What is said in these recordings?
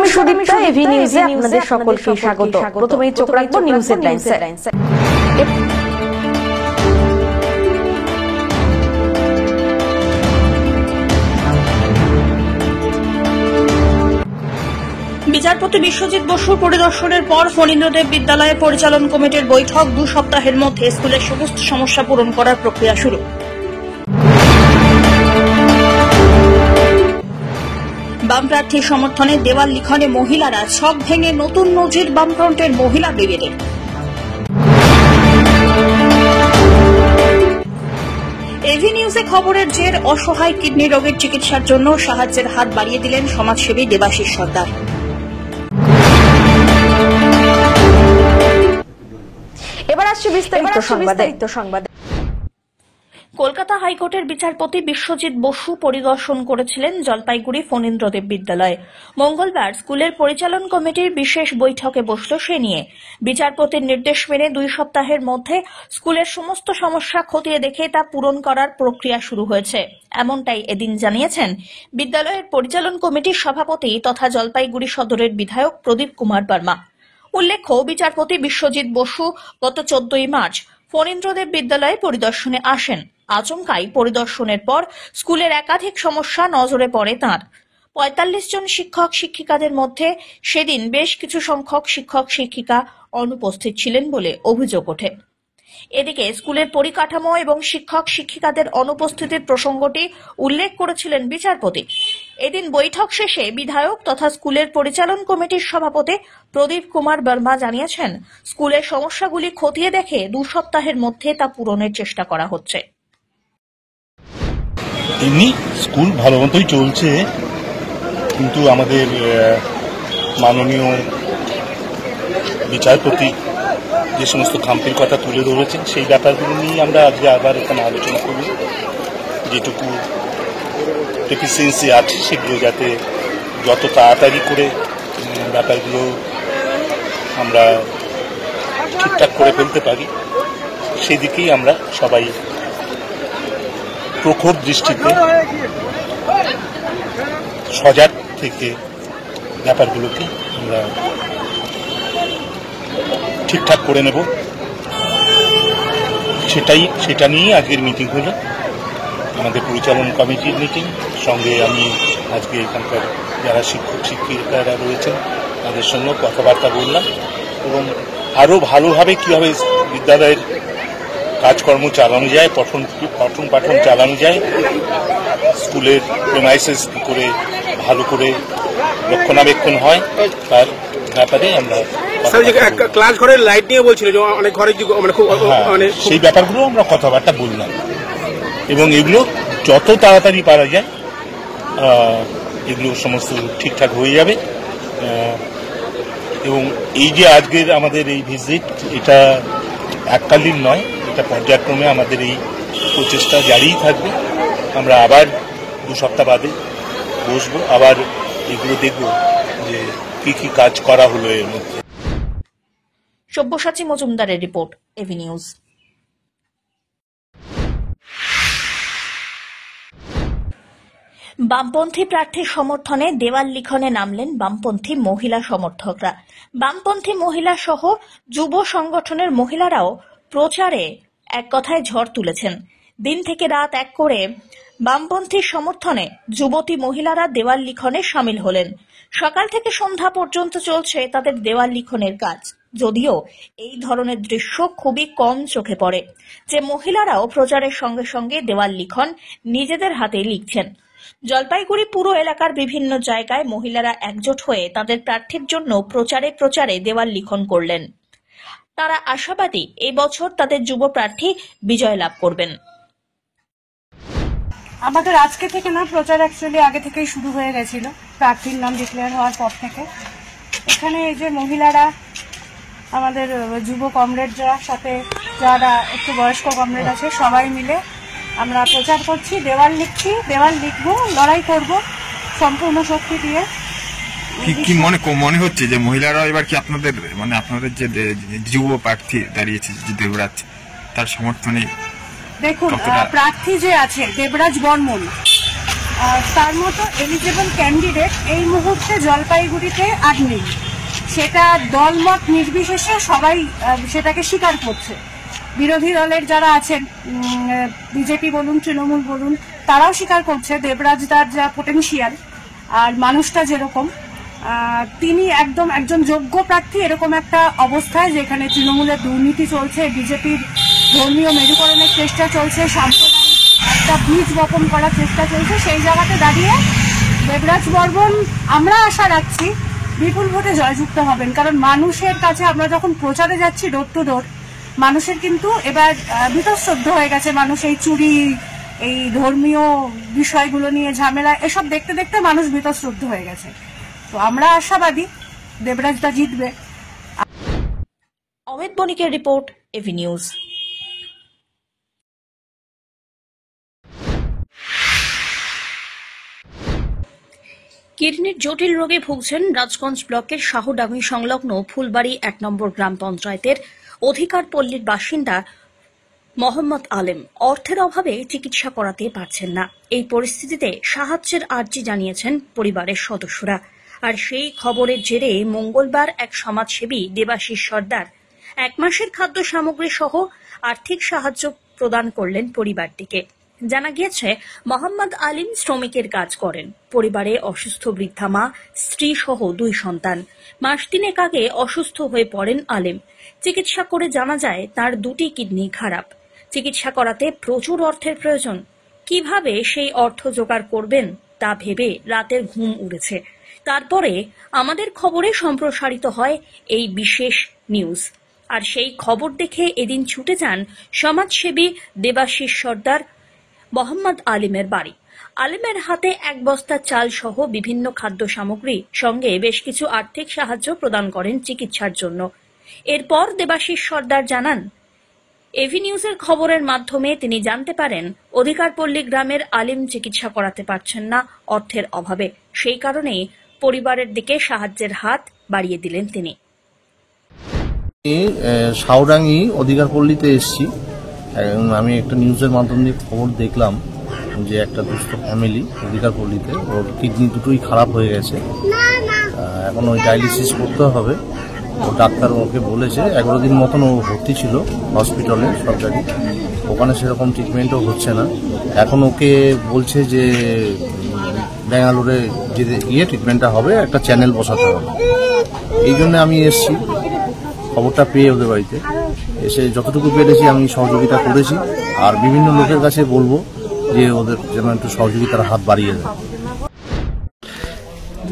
আমি সুদীপ্তা, এভি নিউজে আপনাদের সকলকে স্বাগত। প্রথমেই চোখ রাখবো নিউজ হেডলাইনসে। বিচারপতি বিশ্বজিৎ বসুর পরিদর্শনের পর ফণীন্দ্রদেব বিদ্যালয়ে পরিচালন কমিটির বৈঠক। 2 সপ্তাহের মধ্যে স্কুলের সমস্ত সমস্যা পূরণ করার প্রক্রিয়া শুরু। বাম প্রার্থীর সমর্থনে দেওয়াল লিখনে মহিলারা, ছক ভেঙে নতুন নজির বামফ্রন্টের মহিলা ব্রিগেডের। এভি নিউজে খবরের জের, অসহায় কিডনি রোগের চিকিৎসার জন্য সাহায্যের হাত বাড়িয়ে দিলেন সমাজসেবী দেবাশিস সর্দার। এবার আসছে বিস্তারিত সংবাদ। কলকাতা হাইকোর্টের বিচারপতি বিশ্বজিৎ বসু পরিদর্শন করেছিলেন জলপাইগুড়ি ফণীন্দ্রদেব বিদ্যালয়ে। মঙ্গলবার স্কুলের পরিচালন কমিটির বিশেষ বৈঠকে বসল সে নিয়ে। বিচারপতির নির্দেশ মেনে 2 সপ্তাহের মধ্যে স্কুলের সমস্ত সমস্যা খতিয়ে দেখে তা পূরণ করার প্রক্রিয়া শুরু হয়েছে, এমনটাই এদিন জানিয়েছেন বিদ্যালয়ের পরিচালন কমিটির সভাপতি তথা জলপাইগুড়ি সদরের বিধায়ক প্রদীপ কুমার বর্মা। উল্লেখ্য, বিচারপতি বিশ্বজিৎ বসু গত 14ই মার্চ ফণীন্দ্রদেব বিদ্যালয়ে পরিদর্শনে আসেন। আচমকাই পরিদর্শনের পর স্কুলের একাধিক সমস্যা নজরে পড়ে তাঁর। 45 জন শিক্ষক শিক্ষিকাদের মধ্যে সেদিন বেশ কিছু সংখ্যক শিক্ষক শিক্ষিকা অনুপস্থিত ছিলেন বলে অভিযোগ ওঠে। এদিকে স্কুলের পরিকাঠামো এবং শিক্ষক শিক্ষিকাদের অনুপস্থিতির প্রসঙ্গটি উল্লেখ করেছিলেন বিচারপতি। এদিন বৈঠক শেষে বিধায়ক তথা স্কুলের পরিচালন কমিটির সভাপতি প্রদীপ কুমার বর্মা জানিয়েছেন, স্কুলের সমস্যাগুলি খতিয়ে দেখে 2 সপ্তাহের মধ্যে তা পূরণের চেষ্টা করা হচ্ছে। এমনি স্কুল ভালো মতোই চলছে, কিন্তু আমাদের মাননীয় বিচারপতি যে সমস্ত খামতির কথা তুলে ধরেছেন সেই ব্যাপারগুলো নিয়ে আমরা আজকে আবার এখানে আলোচনা করব। যেটুকু ডেফিসিয়েন্সি আছে সেগুলো যাতে যত তাড়াতাড়ি করে ব্যাপারগুলো আমরা ঠিকঠাক করে ফেলতে পারি, সেই দিকেই আমরা সবাই প্রখর দৃষ্টিতে সজাগ থেকে ব্যাপারগুলোকে আমরা ঠিকঠাক করে নেব, সেটা নিয়ে আজকের মিটিং হলো, আমাদের পরিচালন কমিটির মিটিং। সঙ্গে আমি আজকে এখানকার যারা শিক্ষক শিক্ষিকারা রয়েছেন তাদের সঙ্গে কথাবার্তা বললাম এবং আরও ভালোভাবে কীভাবে বিদ্যালয়ের কাজকর্ম চালানো যায়, পঠন পাঠন চালানো যায়, স্কুলের প্রেমাইসেস কী করে ভালো করে রক্ষণাবেক্ষণ হয় তার ব্যাপারে আমরা ক্লাস ঘরের লাইট নিয়ে বলছিল যে অনেক ঘরে সেই ব্যাপারগুলো আমরা কথাবার্তা বললাম এবং এগুলো যত তাড়াতাড়ি পারা যায় এগুলো সমস্ত ঠিকঠাক হয়ে যাবে। এবং এই যে আজকের আমাদের এই ভিজিট, এটা এককালীন নয়, এটা পর্যায়ক্রমে আমাদের এই প্রচেষ্টা জারিই থাকবে। আমরা আবার 2 সপ্তাহ বাদে বসবো, আবার এগুলো দেখব যে কি কাজ করা হলো এর মধ্যে। সব্যসাচী মজুমদারের রিপোর্ট, এভি নিউজ। বামপন্থী প্রার্থীর সমর্থনে দেওয়াল লিখনে নামলেন বামপন্থী মহিলা সমর্থকরা। বামপন্থী মহিলা সহ যুব সংগঠনের মহিলারাও প্রচারে এক কথায় ঝড় তুলেছেন। দিন থেকে রাত এক করে বামপন্থীর সমর্থনে যুবতী মহিলারা দেওয়াল লিখনে সামিল হলেন। সকাল থেকে সন্ধ্যা পর্যন্ত চলছে তাদের দেওয়াল লিখনের কাজ। যদিও এই ধরনের দৃশ্য খুবই কম চোখে পড়ে, যে মহিলারাও প্রচারের সঙ্গে সঙ্গে দেওয়াল লিখন নিজেদের হাতে লিখছেন। জলপাইগুড়ি পুরো এলাকার বিভিন্ন জায়গায় মহিলারা একজোট হয়ে তাদের প্রার্থীর জন্য প্রচারে দেওয়াল লিখন করলেন। তারা আশাবাদী এই বছর তাদের যুব প্রার্থী বিজয় লাভ করবেন। আমাদের আজকে থেকে না, প্রচার অ্যাকচুয়ালি আগে থেকেই শুরু হয়ে গেছিল, প্রার্থীর নাম ডিক্লেয়ার হওয়ার পর থেকে। এখানে এই যে মহিলারা, আমাদের যুব কমরেডরা, সাথে যারা একটু বয়স্ক কমরেড আছে, সবাই মিলে আমরা প্রচার করছি, দেওয়াল লিখছি, দেওয়াল লিখবো, লড়াই করব সম্পূর্ণ শক্তি দিয়ে। কি মনে হচ্ছে যে মহিলারা এবার কি আপনাদের যে যুব প্রার্থী দাঁড়িয়েছে যে দেবরাজ, তার সমর্থনে? দেখুন, প্রার্থী যে আছে দেবরাজ বর্মন, তার মতো এলিজেবল ক্যান্ডিডেট এই মুহূর্তে জলপাইগুড়িতে আর নেই। সেটা দলমত নির্বিশেষে সবাই সেটাকে স্বীকার করছে। বিরোধী দলের যারা আছেন, বিজেপি বলুন, তৃণমূল বলুন, তারাও স্বীকার করছে দেবরাজদার যা পোটেনশিয়াল আর মানুষটা যেরকম, তিনি একদম একজন যোগ্য প্রার্থী। এরকম একটা অবস্থায় যেখানে তৃণমূলের দুর্নীতি চলছে, বিজেপির ধর্মীয় মেরুকরণের চেষ্টা চলছে, সাম্প্রদায়িক একটা বীজ বপন করার চেষ্টা চলছে, সেই জায়গাতে দাঁড়িয়ে দেবরাজ বর্মন আমরা আশা রাখছি বিপুল ভোটে জয়যুক্ত হবেন। কারণ মানুষের কাছে আমরা যখন প্রচারে যাচ্ছি ডোর টু ডোর, মানুষের কিন্তু এবার বীতশ্রদ্ধ হয়ে গেছে। মানুষ এই চুরি, এই ধর্মীয় বিষয়গুলো নিয়ে ঝামেলা, এসব দেখতে দেখতে মানুষ বীতশ্রদ্ধ হয়ে গেছে। তো আমরা আশাবাদী দেবরাজদা জিতবে। অমিত বণিকের রিপোর্ট, এভি নিউজ। কিডনির জটিল রোগে ভুগছেন রাজগঞ্জ ব্লকের শাহডাঙ্গি সংলগ্ন ফুলবাড়ি 1 নম্বর গ্রাম পঞ্চায়েতের অধিকার পল্লীর বাসিন্দা মোহাম্মদ আলেম। অর্থের অভাবে চিকিৎসা করাতে পারছেন না। এই পরিস্থিতিতে সাহায্যের আর্জি জানিয়েছেন পরিবারের সদস্যরা। আর সেই খবরের জেরে মঙ্গলবার এক সমাজসেবী দেবাশিস সর্দার 1 মাসের খাদ্য সামগ্রী সহ আর্থিক সাহায্য প্রদান করলেন পরিবারটিকে। জানা গিয়েছে, মোহাম্মদ আলিম শ্রমিকের কাজ করেন। পরিবারে অসুস্থ বৃদ্ধা মা, স্ত্রী সহ 2 সন্তান। মাস 3 আগে অসুস্থ হয়ে পড়েন আলিম। চিকিৎসা করে জানা যায় তার 2টি কিডনি খারাপ। চিকিৎসা করাতে প্রচুর অর্থের প্রয়োজন। কিভাবে সেই অর্থ জোগাড় করবেন তা ভেবে রাতের ঘুম উড়েছে। তারপরে আমাদের খবরে সম্প্রসারিত হয় এই বিশেষ নিউজ। আর সেই খবর দেখে এদিন ছুটে যান সমাজসেবী দেবাশিস সর্দার মোহাম্মদ আলিমের বাড়ি। আলিমের হাতে 1 বস্তা চাল সহ বিভিন্ন খাদ্য সামগ্রী সঙ্গে বেশ কিছু আর্থিক সাহায্য প্রদান করেন চিকিৎসার জন্য। এরপর দেবাশিস সর্দার জানান, এভি নিউজের খবরের মাধ্যমে তিনি জানতে পারেন অধিকারপল্লী গ্রামের আলিম চিকিৎসা করাতে পারছেন না অর্থের অভাবে। সেই কারণেই পরিবারের দিকে সাহায্যের হাত বাড়িয়ে দিলেন তিনি। শাহডাঙ্গি অধিকারপল্লীতে এসেছি। আমি একটা নিউজের মাধ্যমে খবর দেখলাম যে একটা দুস্থ ফ্যামিলি অধিকারপল্লীতে, ওর কিডনি দুটোই খারাপ হয়ে গেছে। এখন ওই ডায়ালিসিস করতে হবে। ও ডাক্তার ওকে বলেছে 11 দিন মতন ও ভর্তি ছিল হসপিটালে সরকারি। ওখানে সেরকম ট্রিটমেন্টও হচ্ছে না। এখন ওকে বলছে যে ব্যাঙ্গালোরে যে ট্রিটমেন্টটা হবে, একটা চ্যানেল বসাতে হবে। এই জন্য আমি এসেছি খবরটা পেয়ে ওদের বাড়িতে এসে যতটুকু পেরেছি আমি সহযোগিতা করেছি। আর বিভিন্ন লোকের কাছে বলবো যে ওদের যেন একটু সহযোগিতার হাত বাড়িয়ে দেয়।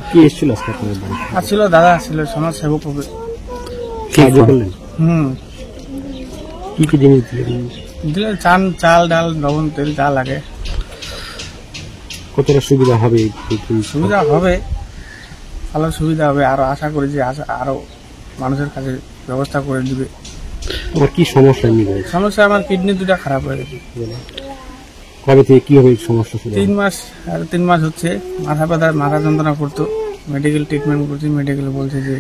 কি এসেছিল আসছিল দাদা, আসছিল সমাজ সেবক হবে। কি কি জিনিস দিলে চাল ডাল লবণ তেল যা লাগে। কতটা সুবিধা হবে? সুবিধা হবে, ভালো সুবিধা হবে। আরো আশা করি যে আরো মানুষের কাছে ব্যবস্থা করে দিবে। আমার কি সমস্যা? সমস্যা আমার কিডনি 2টা খারাপ হয়ে গেছে। কবে থেকে কি হবে সমস্যা? 3 মাস হচ্ছে। মাথা যন্ত্রণা করতো, মেডিকেল ট্রিটমেন্ট করছি। মেডিকেল বলছে যে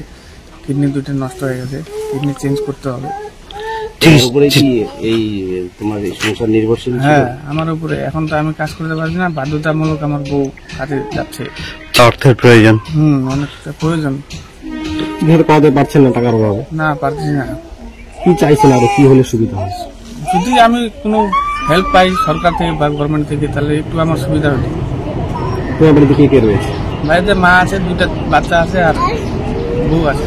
কিডনি 2টা নষ্ট হয়ে গেছে, কিডনি চেঞ্জ করতে হবে। উপরে কি এই তোমার সংসার নির্ভরশীল? হ্যাঁ, আমার উপরে। এখন তো আমি কাজ করতে পারছি না, বাধ্যতামূলক আমার বউ কাজে যাচ্ছে। অর্থের প্রয়োজন। অনেকটা প্রয়োজন। কিভাবে পাওয়াতে পারছেন না টাকার অভাবে? না, পারছি না। কি চাইছেন আরো কি হলে সুবিধা হয়? যদি আমি কোনো হেল্প পাই সরকার থেকে বা গভর্নমেন্ট থেকে, তাহলে একটু আমার সুবিধা হতো। তোমার বাড়িতে কে কে রয়েছে? বাড়িতে মা আছে, 2টা বাচ্চা আছে আর বউ আছে।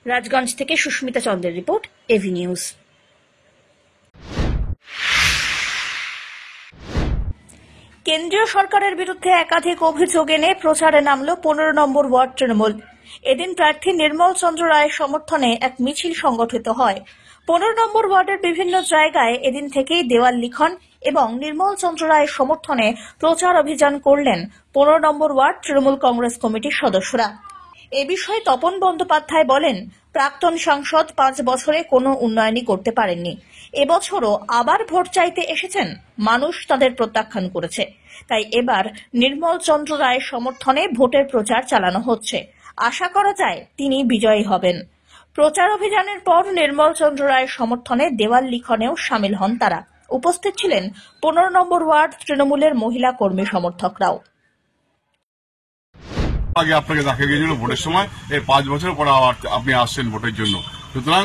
রাজগঞ্জ থেকে সুস্মিতা চন্দ্রের রিপোর্ট, এভি নিউজ। কেন্দ্রীয় সরকারের বিরুদ্ধে একাধিক অভিযোগ এনে প্রচারে নামল 15 নম্বর ওয়ার্ড তৃণমূল। এদিন প্রার্থী নির্মল চন্দ্র রায়ের সমর্থনে এক মিছিল সংগঠিত হয়। 15 নম্বর ওয়ার্ডের বিভিন্ন জায়গায় এদিন থেকেই দেওয়াল লিখন এবং নির্মল চন্দ্র রায়ের সমর্থনে প্রচার অভিযান করলেন 15 নম্বর ওয়ার্ড তৃণমূল কংগ্রেস কমিটির সদস্যরা। এ বিষয়ে তপন বন্দ্যোপাধ্যায় বলেন, প্রাক্তন সাংসদ 5 বছরে কোনো উন্নয়নই করতে পারেননি। এবছরও আবার ভোট চাইতে এসেছেন, মানুষ তাদের প্রত্যাখ্যান করেছে। তাই এবার নির্মল চন্দ্র রায়ের সমর্থনে ভোটের প্রচার চালানো হচ্ছে। আশা করা যায় তিনি বিজয়ী হবেন। প্রচার অভিযানের পর নির্মল চন্দ্র রায়ের সমর্থনে দেওয়াল লিখনেও সামিল হন তারা। উপস্থিত ছিলেন 15 নম্বর ওয়ার্ড তৃণমূলের মহিলা কর্মী সমর্থকরাও। আগে আপনাকে দেখা গিয়েছিল ভোটের সময়, এই 5 বছর পরে আবার আপনি আসছেন ভোটের জন্য। সুতরাং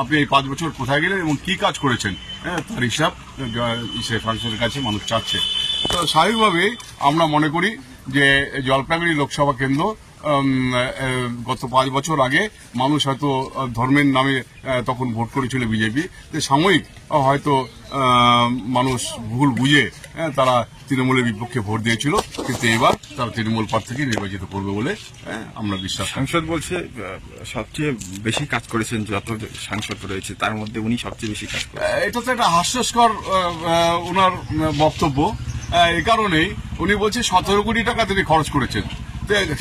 আপনি এই 5 বছর কোথায় গেলেন এবং কি কাজ করেছেন তার হিসাব সংসদের কাছে মানুষ চাচ্ছে। তো স্বাভাবিকভাবেই আমরা মনে করি যে জলপাইগুড়ি লোকসভা কেন্দ্র গত 5 বছর আগে মানুষ হয়তো ধর্মের নামে তখন ভোট করেছিল বিজেপি, সাময়িক হয়তো মানুষ ভুল বুঝে তারা তৃণমূলের বিপক্ষে ভোট দিয়েছিল, কিন্তু এবার তারা তৃণমূল প্রার্থীকে নির্বাচিত করবে বলে আমরা বিশ্বাস করি। সাংসদ বলছে সবচেয়ে বেশি কাজ করেছেন, যত সাংসদ রয়েছে তার মধ্যে উনি সবচেয়ে বেশি কাজ করেছেন। এটা তো একটা হাস্যস্কর ওনার বক্তব্য। এই কারণেই উনি বলছে 17 কোটি টাকা তিনি খরচ করেছেন।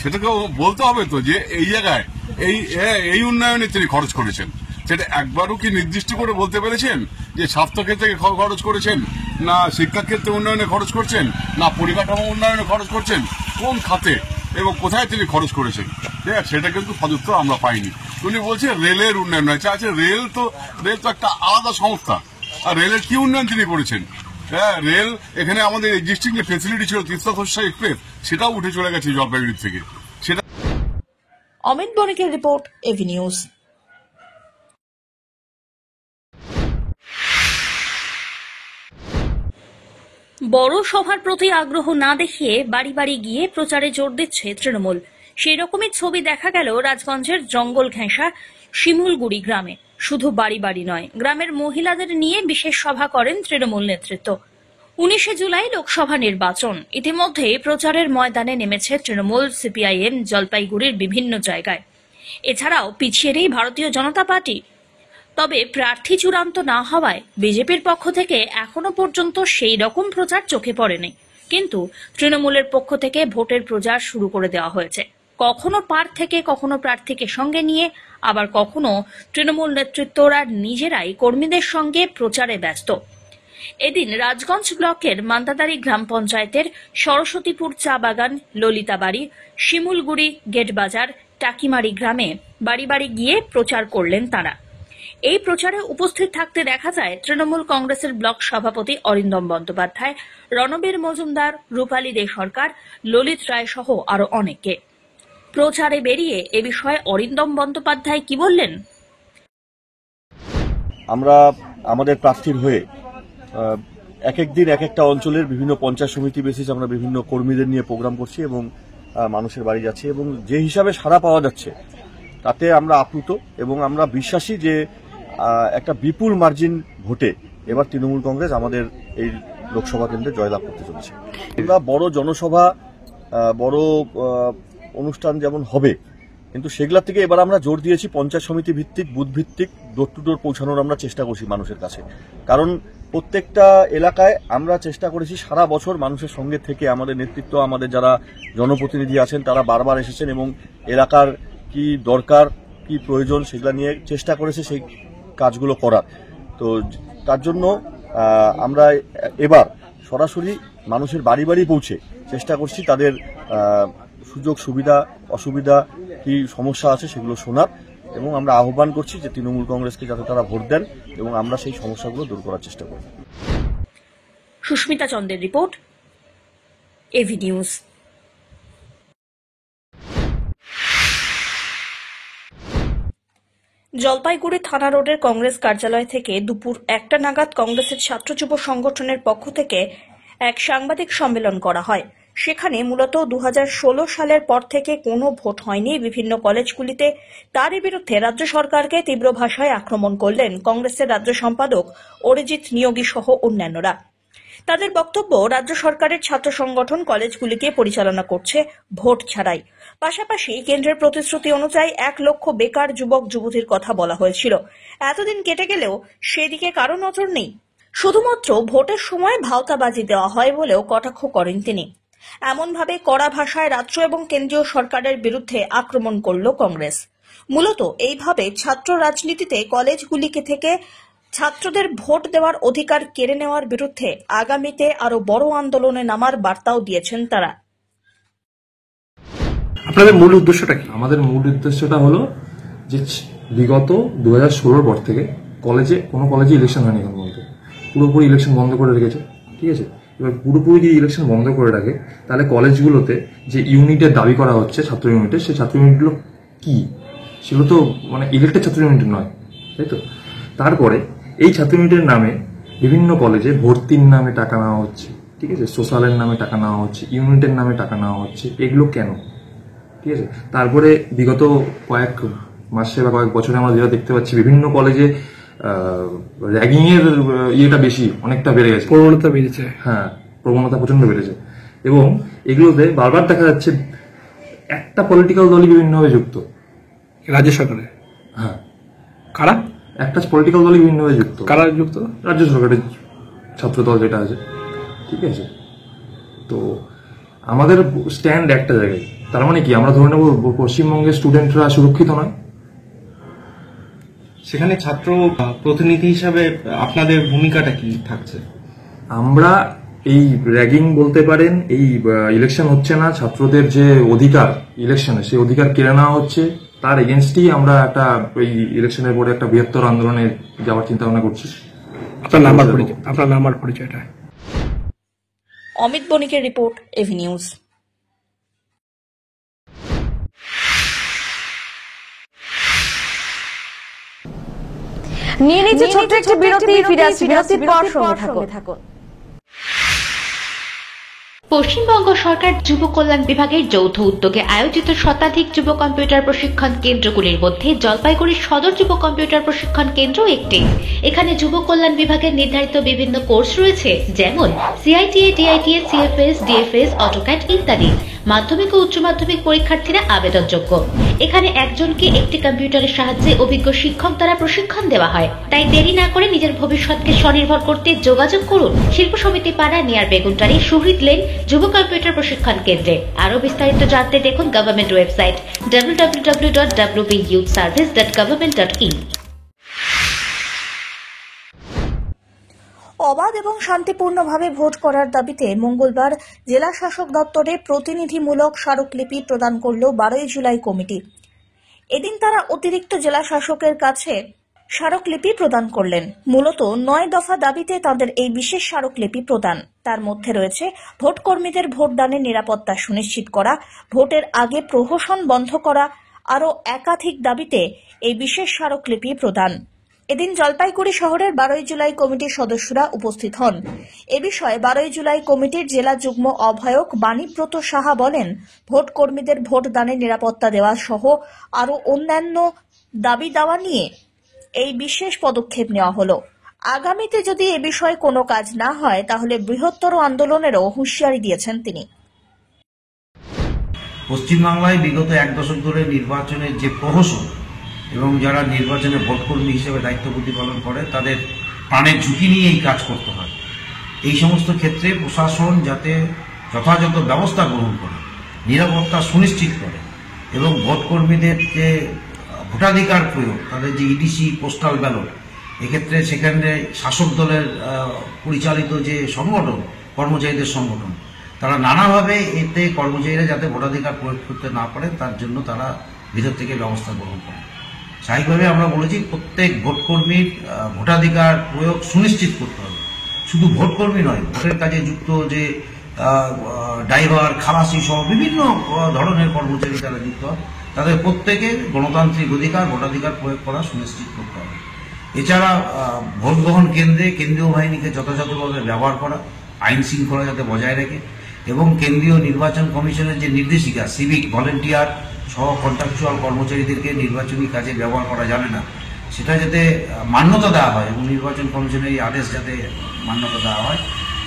সেটাকে বলতে হবে তো যে এই জায়গায় এই উন্নয়নে তিনি খরচ করেছেন, সেটা একবারও কি নির্দিষ্ট করে বলতে পেরেছেন যে স্বাস্থ্যক্ষেত্রে খরচ করেছেন, না শিক্ষাক্ষেত্রে উন্নয়নে খরচ করছেন, না পরিকাঠামো উন্নয়নে খরচ করছেন, কোন খাতে এবং কোথায় তিনি খরচ করেছেন, ঠিক আছে? সেটা কিন্তু সদুত্তর আমরা পাইনি। উনি বলছে রেলের উন্নয়ন হয়েছে। আচ্ছা, রেল তো একটা আলাদা সংস্থা, আর রেলের কি উন্নয়ন তিনি করেছেন? রেল এখানে আমাদের এক্সিস্টিং যে ফেসিলিটি ছিল তিস্তা তোর্ষা এক্সপ্রেস, সেটাও উঠে চলে গেছে জলপাইগুড়ি থেকে। সেটা অমিত বণিকের রিপোর্ট, এভি নিউজ। বড় সভার প্রতি আগ্রহ না দেখিয়ে বাড়ি বাড়ি গিয়ে প্রচারে জোর দিচ্ছে তৃণমূল। সেই রকমই ছবি দেখা গেল রাজগঞ্জের জঙ্গল ঘেঁষা শিমুলগুড়ি গ্রামে। শুধু বাড়ি বাড়ি নয়, গ্রামের মহিলাদের নিয়ে বিশেষ সভা করেন তৃণমূল নেতৃত্ব। 19 জুলাই লোকসভা নির্বাচন, ইতিমধ্যে প্রচারের ময়দানে নেমেছে তৃণমূল, সিপিআইএম জলপাইগুড়ির বিভিন্ন জায়গায়। এছাড়াও পিছিয়ে নেই ভারতীয় জনতা পার্টি। তবে প্রার্থী চূড়ান্ত না হওয়ায় বিজেপির পক্ষ থেকে এখনো পর্যন্ত সেই রকম প্রচার চোখে পড়েনি, কিন্তু তৃণমূলের পক্ষ থেকে ভোটের প্রচার শুরু করে দেওয়া হয়েছে। কখনো পার থেকে কখনো প্রার্থীকে সঙ্গে নিয়ে, আবার কখনো তৃণমূল নেতৃত্বরা নিজেরাই কর্মীদের সঙ্গে প্রচারে ব্যস্ত। এদিন রাজগঞ্জ ব্লকের মান্দাদারি গ্রাম পঞ্চায়েতের সরস্বতীপুর চা বাগান, ললিতাবাড়ি, শিমুলগুড়ি গেটবাজার, টাকিমারি গ্রামে বাড়ি বাড়ি গিয়ে প্রচার করলেন তারা। এই প্রচারে উপস্থিত থাকতে দেখা যায় তৃণমূল কংগ্রেসের ব্লক সভাপতি অরিন্দম বন্দ্যোপাধ্যায়, রণবীর মজুমদার, রূপালী দে সরকার, ললিত রায় সহ আরো অনেকে। প্রচারে বেরিয়ে এ বিষয়ে অরিন্দম বন্দ্যোপাধ্যায় কি বললেন? আমরা আমাদের প্রার্থীর হয়ে এক এক দিন এক একটা অঞ্চলের বিভিন্ন পঞ্চায়েত সমিতি বেসিস আমরা বিভিন্ন কর্মীদের নিয়ে প্রোগ্রাম করছি এবং মানুষের বাড়ি যাচ্ছি, এবং যে হিসাবে সাড়া পাওয়া যাচ্ছে তাতে আমরা আপ্লুত এবং আমরা বিশ্বাসী যে একটা বিপুল মার্জিন ভোটে এবার তৃণমূল কংগ্রেস আমাদের এই লোকসভা কেন্দ্রে জয়লাভ করতে চলেছে। আমরা বড় জনসভা, বড় অনুষ্ঠান যেমন হবে, কিন্তু সেগুলোর থেকে এবার আমরা জোর দিয়েছি পঞ্চায়েত সমিতি ভিত্তিক, বুথ ভিত্তিক, ডোর টু ডোর পৌঁছানোর আমরা চেষ্টা করছি মানুষের কাছে। কারণ প্রত্যেকটা এলাকায় আমরা চেষ্টা করেছি সারা বছর মানুষের সঙ্গে থেকে। আমাদের নেতৃত্ব, আমাদের যারা জনপ্রতিনিধি আছেন তারা বারবার এসেছেন এবং এলাকার কি দরকার, কি প্রয়োজন সেগুলো নিয়ে চেষ্টা করেছে সেই কাজগুলো করার। তো তার জন্য আমরা এবার সরাসরি মানুষের বাড়ি বাড়ি পৌঁছে চেষ্টা করছি তাদের সুযোগ সুবিধা অসুবিধা কি সমস্যা আছে সেগুলো শোনার, এবং আমরা আহ্বান করছি যে তৃণমূল কংগ্রেসকে যাতে তারা ভোট দেন এবং আমরা সেই সমস্যাগুলো দূর করার চেষ্টা করি। সুস্মিতা চন্দ্রের রিপোর্ট, এভি নিউজ। জলপাইগুড়ি থানা রোডের কংগ্রেস কার্যালয় থেকে দুপুর 1টা নাগাদ কংগ্রেসের ছাত্র যুব সংগঠনের পক্ষ থেকে এক সাংবাদিক সম্মেলন করা হয়। সেখানে মূলত 2016 সালের পর থেকে কোনো ভোট হয়নি বিভিন্ন কলেজগুলিতে। তারই বিরুদ্ধে রাজ্য সরকারকে তীব্র ভাষায় আক্রমণ করলেন কংগ্রেসের রাজ্য সম্পাদক অরিজিৎ নিয়োগী সহ অন্যান্যরা। তাদের বক্তব্য, রাজ্য সরকারের ছাত্র সংগঠন কলেজগুলিকে পরিচালনা করছে ভোট ছাড়াই। পাশাপাশি কেন্দ্রের প্রতিশ্রুতি অনুযায়ী 1 লক্ষ বেকার যুবক যুবতীর কথা বলা হয়েছিল। এতদিন কেটে গেলেও সেদিকে কারো নজর নেই। শুধুমাত্র ভোটের সময় ভাওতাবাজি দেওয়া হয় বলেও কটাক্ষ করেন তিনি। এমনভাবে কড়া ভাষায় রাজ্য এবং কেন্দ্রীয় সরকারের বিরুদ্ধে আক্রমণ করল কংগ্রেস। মূলত এইভাবে ছাত্র রাজনীতিতে কলেজগুলিকে থেকে ছাত্রদের ভোট দেওয়ার অধিকার কেড়ে নেওয়ার বিরুদ্ধে আগামীতে আরো বড় আন্দোলনে নামার বার্তাও দিয়েছেন তারা। আপনাদের মূল উদ্দেশ্যটা কি? আমাদের মূল উদ্দেশ্যটা হলো যে বিগত 2016 পর থেকে কোনো কলেজে ইলেকশন হয়নি এখন বলতে। পুরোপুরি ইলেকশন বন্ধ করে রেখেছে, ঠিক আছে। এবার পুরোপুরি যদি ইলেকশন বন্ধ করে রাখে তাহলে কলেজগুলোতে যে ইউনিটের দাবি করা হচ্ছে ছাত্র ইউনিটের, সেই ছাত্র ইউনিটগুলো কি, সেগুলো তো মানে ইলেক্টেড ছাত্র ইউনিট নয়, তাই তো। তারপরে এই ছাত্র ইউনিটের নামে বিভিন্ন কলেজে ভর্তির নামে টাকা নেওয়া হচ্ছে, ঠিক আছে, সোশ্যালের নামে টাকা নেওয়া হচ্ছে, ইউনিটের নামে টাকা নেওয়া হচ্ছে, এগুলো কেন, ঠিক আছে। তারপরে বিগত কয়েক মাসে বা কয়েক বছরে আমরা যেটা দেখতে পাচ্ছি বিভিন্ন কলেজে র্যাগিং এর ইয়েটা বেশি, অনেকটা বেড়ে গেছে, প্রবণতা বেড়েছে। হ্যাঁ, প্রবণতা প্রচন্ড বেড়েছে। এবং এগুলোতে বারবার দেখা যাচ্ছে একটা পলিটিক্যাল দলই বিভিন্নভাবে যুক্ত রাজ্য সরকারে। হ্যাঁ, কারা? একটা পলিটিক্যাল দলই বিভিন্নভাবে যুক্ত। কারা যুক্ত? রাজ্য সরকারের ছাত্র দল যেটা আছে, ঠিক আছে। তো আমাদের স্ট্যান্ড একটা জায়গায়, তার মানে কি আমরা ধরে নেব পশ্চিমবঙ্গের স্টুডেন্টরা সুরক্ষিত নয়? সেখানে ছাত্র প্রতিনিধি হিসাবে আপনাদের ভূমিকাটা কি থাকছে? আমরা এই র্যাগিং বলতে পারেন, এই ইলেকশন হচ্ছে না, ছাত্রদের যে অধিকার ইলেকশনে, সেই অধিকার কেড়ে নেওয়া হচ্ছে, তার এগেনস্টই আমরা একটা এই ইলেকশনের পরে একটা বৃহত্তর আন্দোলনে যাওয়ার চিন্তা ভাবনা করছি। আপনার নাম্বার পরিচয়টা? অমিত বণিকের রিপোর্ট, এভি নিউজ। নিয়ে নিচ্ছে ছোট্ট একটি বিরতি, ফিরে আসছি বিরতির পর, সঙ্গে থাকুন। পশ্চিমবঙ্গ সরকার যুব কল্যাণ বিভাগের যৌথ উদ্যোগে আয়োজিত শতাধিক যুব কম্পিউটার প্রশিক্ষণ কেন্দ্রগুলির মধ্যে জলপাইগুড়ির সদর যুব কম্পিউটার প্রশিক্ষণ কেন্দ্র একটি। এখানে যুব কল্যাণ বিভাগের নির্ধারিত বিভিন্ন কোর্স রয়েছে, যেমন সিআইটিএ, ডিআইটিএ, সিএফএস, ডিএফএস, অটোক্যাড ইত্যাদি। মাধ্যমিক ও উচ্চ মাধ্যমিক পরীক্ষার্থীরা আবেদনযোগ্য। এখানে একজনকে একটি কম্পিউটারের সাহায্যে অভিজ্ঞ শিক্ষক দ্বারা প্রশিক্ষণ দেওয়া হয়। তাই দেরি না করে নিজের ভবিষ্যৎকে স্বনির্ভর করতে যোগাযোগ করুন শিল্প সমিতি পাড়া, নিয়ার বেগুনটারি, সুহৃদ লেন যুব কম্পিউটার প্রশিক্ষণ কেন্দ্রে। আরো বিস্তারিত জানতে দেখুন গভর্নমেন্ট ওয়েবসাইট www.wpyouthservice.government.in। অবাধ এবং শান্তিপূর্ণভাবে ভোট করার দাবিতে মঙ্গলবার জেলা শাসক দপ্তরে প্রতিনিধিমূলক স্মারকলিপি প্রদান করল 12 জুলাই কমিটি। এদিন তারা অতিরিক্ত জেলা শাসকের কাছে স্মারকলিপি প্রদান করলেন। মূলত 9 দফা দাবিতে তাদের এই বিশেষ স্মারকলিপি প্রদান। তার মধ্যে রয়েছে ভোটকর্মীদের ভোটদানের নিরাপত্তা সুনিশ্চিত করা, ভোটের আগে প্রহসন বন্ধ করা, আরও একাধিক দাবিতে এই বিশেষ স্মারকলিপি প্রদান। এদিন জলপাইগুড়ি শহরের 12 জুলাই কমিটির সদস্যরা উপস্থিত হন। এ বিষয়ে 12 জুলাই কমিটির জেলা যুগ্ম আহ্বায়ক বাণীব্রত সাহা বলেন, ভোট কর্মীদের ভোট দানের নিরাপত্তা দেওয়া সহ আরও অন্যান্য দাবি দাওয়া নিয়ে এই বিশেষ পদক্ষেপ নেওয়া হলো। আগামীতে যদি এ বিষয়ে কোনো কাজ না হয় তাহলে বৃহত্তর আন্দোলনেরও হুঁশিয়ারি দিয়েছেন তিনি। পশ্চিমবাংলায় বিগত 1 দশক ধরে নির্বাচনের যে প্রহসন এবং যারা নির্বাচনে ভোটকর্মী হিসেবে দায়িত্ব প্রতিপালন করে তাদের প্রাণের ঝুঁকি নিয়ে এই কাজ করতে হয়। এই সমস্ত ক্ষেত্রে প্রশাসন যাতে যথাযথ ব্যবস্থা গ্রহণ করে, নিরাপত্তা সুনিশ্চিত করে এবং ভোটকর্মীদের যে ভোটাধিকার প্রয়োগ, তাদের যে ইডিসি, পোস্টাল ব্যালট, এক্ষেত্রে সেখানে শাসক দলের পরিচালিত যে সংগঠন, কর্মচারীদের সংগঠন, তারা নানাভাবে এতে কর্মচারীরা যাতে ভোটাধিকার প্রয়োগ করতে না পারে তার জন্য তারা ভিতর থেকে ব্যবস্থা গ্রহণ করে। স্বাভাবিকভাবে আমরা বলেছি প্রত্যেক ভোটকর্মীর ভোটাধিকার প্রয়োগ সুনিশ্চিত করতে হবে। শুধু ভোটকর্মী নয়, ভোটের কাজে যুক্ত যে ড্রাইভার, খালাসি সহ বিভিন্ন ধরনের কর্মচারী যারা যুক্ত হয় তাদের প্রত্যেকে গণতান্ত্রিক অধিকার, ভোটাধিকার প্রয়োগ করা সুনিশ্চিত করতে হবে। এছাড়া ভোট গ্রহণ কেন্দ্রে কেন্দ্রীয় বাহিনীকে যথাযথভাবে ব্যবহার করা, আইন শৃঙ্খলা যাতে বজায় রেখে এবং কেন্দ্রীয় নির্বাচন কমিশনের যে নির্দেশিকা, সিভিক ভলেন্টিয়ার সহ কন্ট্রাকচুয়াল কর্মচারীদেরকে নির্বাচনী কাজে ব্যবহার করা যাবে না, সেটা যাতে মান্যতা দেওয়া হয় এবং নির্বাচন কমিশনের এই আদেশ যাতে মান্যতা দেওয়া হয়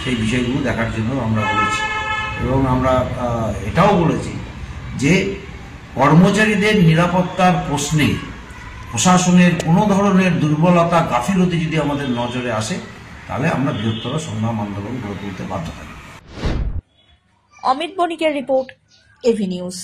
সেই বিষয়গুলো দেখার জন্য আমরা বলেছি। এবং আমরা এটাও বলেছি যে কর্মচারীদের নিরাপত্তার প্রশ্নে প্রশাসনের কোনো ধরনের দুর্বলতা, গাফিলতি যদি আমাদের নজরে আসে তাহলে আমরা বৃহত্তর সংগ্রাম আন্দোলন গড়ে তুলতে বাধ্য থাকি। অমিত বণিকের রিপোর্ট, এভি নিউজ।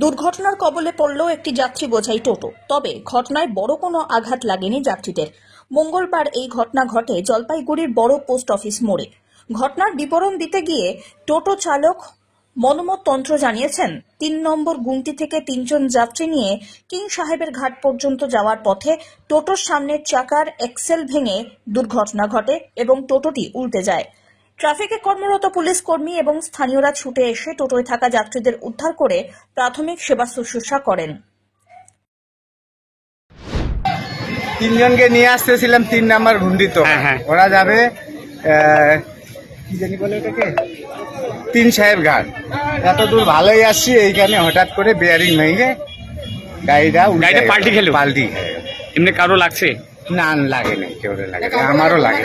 দুর্ঘটনার কবলে পড়ল একটি যাত্রী বোঝাই টোটো। তবে ঘটনায় বড় কোনো আঘাত লাগেনি যাত্রীদের। মঙ্গলবার এই ঘটনা ঘটে জলপাইগুড়ির বড় পোস্ট অফিস মোড়ে। ঘটনার বিবরণ দিতে গিয়ে টোটো চালক মনোমত তন্ত্র জানিয়েছেন ৩ নম্বর গুমটি থেকে ৩ জন যাত্রী নিয়ে কিং সাহেবের ঘাট পর্যন্ত যাওয়ার পথে টোটোর সামনের চাকার এক্সেল ভেঙে দুর্ঘটনা ঘটে এবং টোটোটি উল্টে যায়। ট্রাফিকে কর্মরত পুলিশ কর্মী এবং স্থানীয়রা ছুটে এসে টোটোয় থাকা যাত্রীদের উদ্ধার করে প্রাথমিক সেবা শুশ্রূষা করেন। ৩ জনকে নিয়ে আসতেছিলাম ৩ নম্বর ঘুন্ডি, তো ওরা যাবে কি জানি বলে ওটাকে ৩ সাহেব ঘাট। এত দূর ভালোই আসছি, এইখানে হঠাৎ করে বেয়ারিং ভেঙে গাড়িটা পাল্টি খেলো। এমনি কারো লাগছে? না, লাগেনি, কেউ লাগে, আমারও লাগে।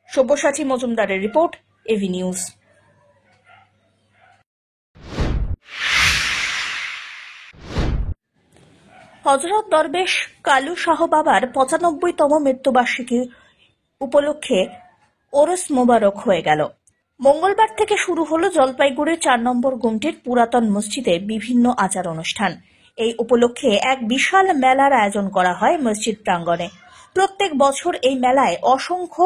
সব্যসাচী মজুমদারের রিপোর্ট, এভি নিউজ। হযরত দরবেশ কালু শাহ বাবার ৯৫তম মৃত্যুবার্ষিকী উপলক্ষে ওরস মোবারক হয়ে গেল। মঙ্গলবার থেকে শুরু হলো জলপাইগুড়ির ৪ নম্বর গুমটির পুরাতন মসজিদে বিভিন্ন আচার অনুষ্ঠান। এই উপলক্ষে এক বিশাল মেলার আয়োজন করা হয় মসজিদ প্রাঙ্গণে। প্রত্যেক বছর এই মেলায় অসংখ্য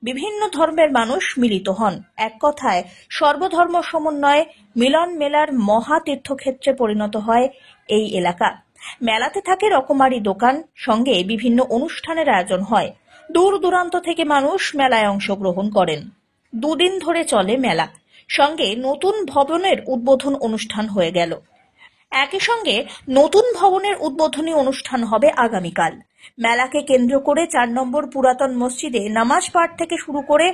বিভিন্ন ধর্মের মানুষ মিলিত হন। এক কথায় সর্বধর্ম সমন্বয়ে মিলন মেলার মহা তীর্থক্ষেত্রে পরিণত হয় এই এলাকা। মেলাতে থাকে রকমারি দোকান, সঙ্গে বিভিন্ন অনুষ্ঠানের আয়োজন হয়। দূর দূরান্ত থেকে মানুষ মেলায় অংশগ্রহণ করেন। 2 দিন ধরে চলে মেলা, সঙ্গে নতুন ভবনের উদ্বোধন অনুষ্ঠান হয়ে গেল। একই সঙ্গে নতুন ভবনের উদ্বোধনী অনুষ্ঠান হবে আগামীকাল। মেলাকে কেন্দ্র করে ৪ নম্বর পুরাতন মসজিদে নামাজ পাঠ থেকে শুরু করে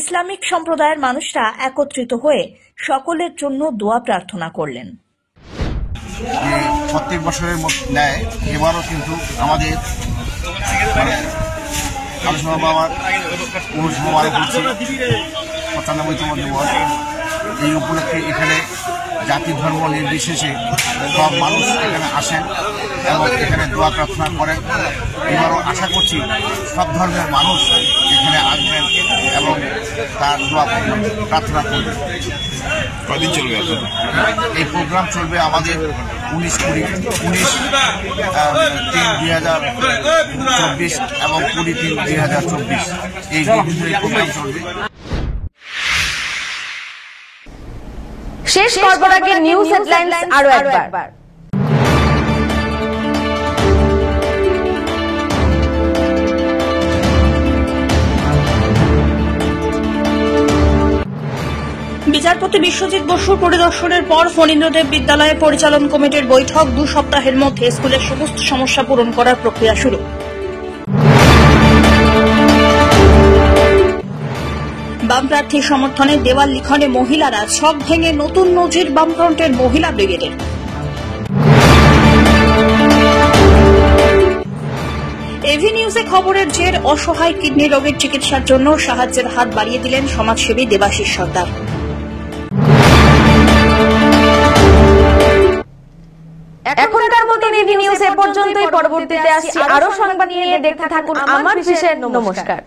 ইসলামিক সম্প্রদায়ের মানুষরা একত্রিত হয়ে সকলের জন্য দোয়া প্রার্থনা করলেন। প্রত্যেক বছরের ন্যায় এবারও কিন্তু আমাদের বাবার ৯৫তম দিবস। এই উপলক্ষে এখানে জাতি ধর্ম নির্বিশেষে সব মানুষ এখানে আসেন এবং এখানে দোয়া প্রার্থনা করেন। এবারও আশা করছি সব ধর্মের মানুষ এখানে আসবেন এবং তার দোয়া প্রার্থনা করবেন। কদিন চলবে এই প্রোগ্রাম? চলবে আমাদের 19-3-2024 এবং 20-3-2024 এই বিভিন্ন প্রোগ্রাম চলবে। শেষ করবার আগে নিউজ হেডলাইন্স আরো একবার। বিচারপতি বিশ্বজিৎ বসুর পরিদর্শনের পর ফণীন্দ্রদেব বিদ্যালয় পরিচালন কমিটির বৈঠক। 2 সপ্তাহের মধ্যে স্কুলের সমস্ত সমস্যা পূরণ করার প্রক্রিয়া শুরু। বাম প্রার্থীর সমর্থনে দেওয়াল লিখনে মহিলারা, ছক ভেঙে নতুন নজির বামফ্রন্টের মহিলা ব্রিগেডের। এভি নিউজে খবরের জের, অসহায় কিডনি রোগের চিকিৎসার জন্য সাহায্যের হাত বাড়িয়ে দিলেন সমাজসেবী দেবাশিস সর্দার। এখনকার মতো এভি নিউজ এ পর্যন্তই। পরবর্তীতে আসছি আরো সংবাদ নিয়ে। দেখতে থাকুন আমার বিশেষ। নমস্কার।